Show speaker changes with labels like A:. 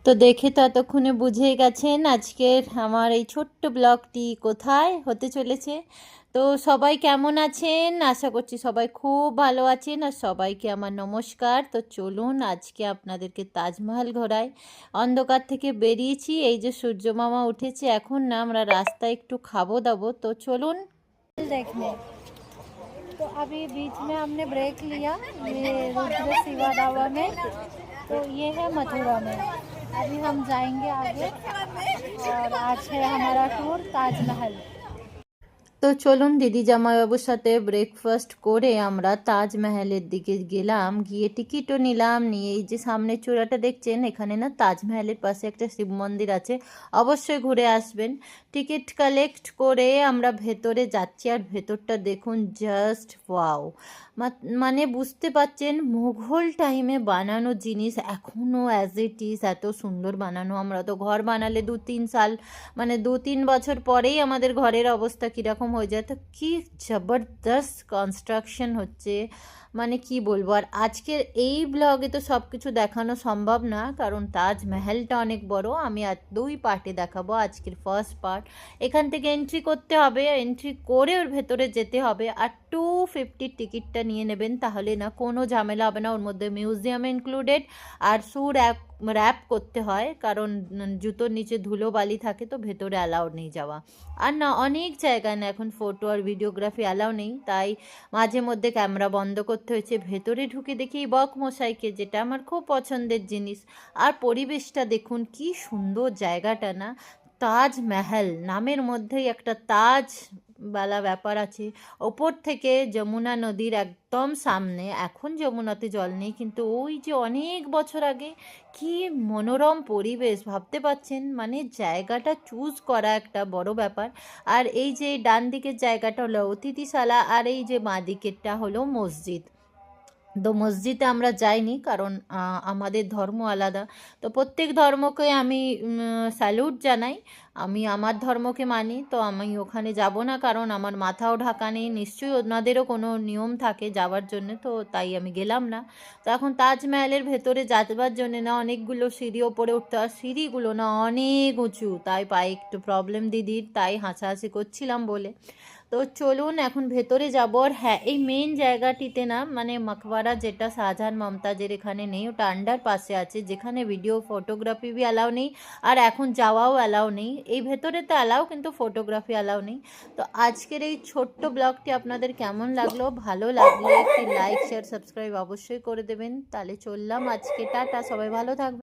A: তো দেখে তো এতক্ষণে বুঝেই গেছেন আজকের আমার এই ছোট্ট ব্লগটি কোথায় হতে চলেছে। তো সবাই কেমন আছেন? আশা করছি সবাই খুব ভালো আছেন। আর সবাইকে আমার নমস্কার। তো চলুন আজকে আপনাদেরকে তাজমহল ঘোরাই। অন্ধকার থেকে বেরিয়েছি, এই যে সূর্য মামা উঠেছে, এখন না আমরা রাস্তায় একটু খাবো দাবো। তো চলুন দেখনে। तो अभी बीच में हमने ब्रेक लिया, ये रुद्र शिवा ढाबा में। तो ये है मथुरा में। अभी हम जाएंगे आगे और आज है हमारा टूर ताजमहल। তো চলুন দিদি জামাইবাবুর সাথে ব্রেকফাস্ট করে আমরা তাজমহলের দিকে গেলাম, গিয়ে টিকিটও নিলাম। নিয়ে এই যে সামনে চূড়াটা দেখছেন, এখানে না তাজমহলের পাশে একটা শিব মন্দির আছে, অবশ্যই ঘুরে আসবেন। টিকিট কালেক্ট করে আমরা ভেতরে যাচ্ছি, আর ভেতরটা দেখুন, জাস্ট ওয়াও। মানে বুঝতে পারছেন মুঘল টাইমে বানানো জিনিস এখনও অ্যাজ ইট ইজ এত সুন্দর বানানো। আমরা তো ঘর বানালে 2-3 সাল, মানে 2-3 বছর পরেই আমাদের ঘরের অবস্থা কীরকম হয়ে যায়। তো কী জবরদস্ত কনস্ট্রাকশন হচ্ছে, মানে কি বলবো। আর আজকের এই ব্লগে তো সব কিছু দেখানো সম্ভব না, কারণ তাজমহলটা অনেক বড়। আমি আর 2 পার্টে দেখাবো। আজকের ফার্স্ট পার্ট, এখান থেকে এন্ট্রি করতে হবে, এন্ট্রি করে ওর ভেতরে যেতে হবে, আর 250 টিকিটটা নিয়ে নেবেন, তাহলে না কোনো ঝামেলা হবে না। ওর মধ্যে মিউজিয়াম ইনক্লুডেড, আর র্যাপ করতে হয়, কারণ জুতোর নিচে ধুলো বালি থাকে, তো ভেতরে অ্যালাউড নেই যাওয়া। আর না অনেক জায়গায় না এখন ফটো আর ভিডিওগ্রাফি অ্যালাউ নেই, তাই মাঝে মধ্যে ক্যামেরা বন্ধ করতে হয়েছে। ভেতরে ঢুকে দেখি বক মশাইকে, যেটা আমার খুব পছন্দের জিনিস। আর পরিবেশটা দেখুন কি সুন্দর জায়গাটা না। তাজমহল নামের মধ্যেই একটা তাজ বালা ব্যাপার আছে। ওপর থেকে যমুনা নদীর একদম সামনে, এখন যমুনাতে জল নেই, কিন্তু ওই যে অনেক বছর আগে কি মনোরম পরিবেশ, ভাবতে পারছেন। মানে জায়গাটা চুজ করা একটা বড় ব্যাপার। আর এই যে ডান দিকের জায়গাটা হলো অতিথিশালা, আর এই যে বাঁ দিকেরটা হলো মসজিদ। তো মসজিদে আমরা যাইনি, কারণ আমাদের ধর্ম আলাদা। তো প্রত্যেক ধর্মকে আমি স্যালুট জানাই। আমি আমার ধর্মকে মানি, তো আমি ওখানে যাব না, কারণ আমার মাথাও ঢাকা নেই। নিশ্চয়ই ওনাদেরও কোনো নিয়ম থাকে যাওয়ার জন্য, তো তাই আমি গেলাম না। তো এখন তাজমহলের ভেতরে যাবার জন্যে না অনেকগুলো সিঁড়ি ওপরে উঠতে হয়, সিঁড়িগুলো না অনেক উঁচু, তাই পায়ে একটু প্রবলেম দিদির, তাই হাসাহাসি করছিলাম বলে। তো চলুন এখন ভেতরে যাব। আর হ্যাঁ, এই মেন জায়গাটিতে না, মানে মকবরা যেটা শাহজাহান মমতাজের এখানে নেই, ওটা আন্ডার পাশে আছে, যেখানে ভিডিও ফটোগ্রাফি বি অ্যালাউ নেই, আর এখন যাওয়াও অ্যালাউ নেই। এই ভেতরে তো অ্যালাউ, কিন্তু ফটোগ্রাফি অ্যালাউ নেই। তো আজকের এই ছোট্ট ব্লগটি আপনাদের কেমন লাগলো? ভালো লাগলে একটি লাইক শেয়ার সাবস্ক্রাইব অবশ্যই করে দেবেন। তাহলে চললাম আজকে, টাটা, সবাই ভালো থাকবেন।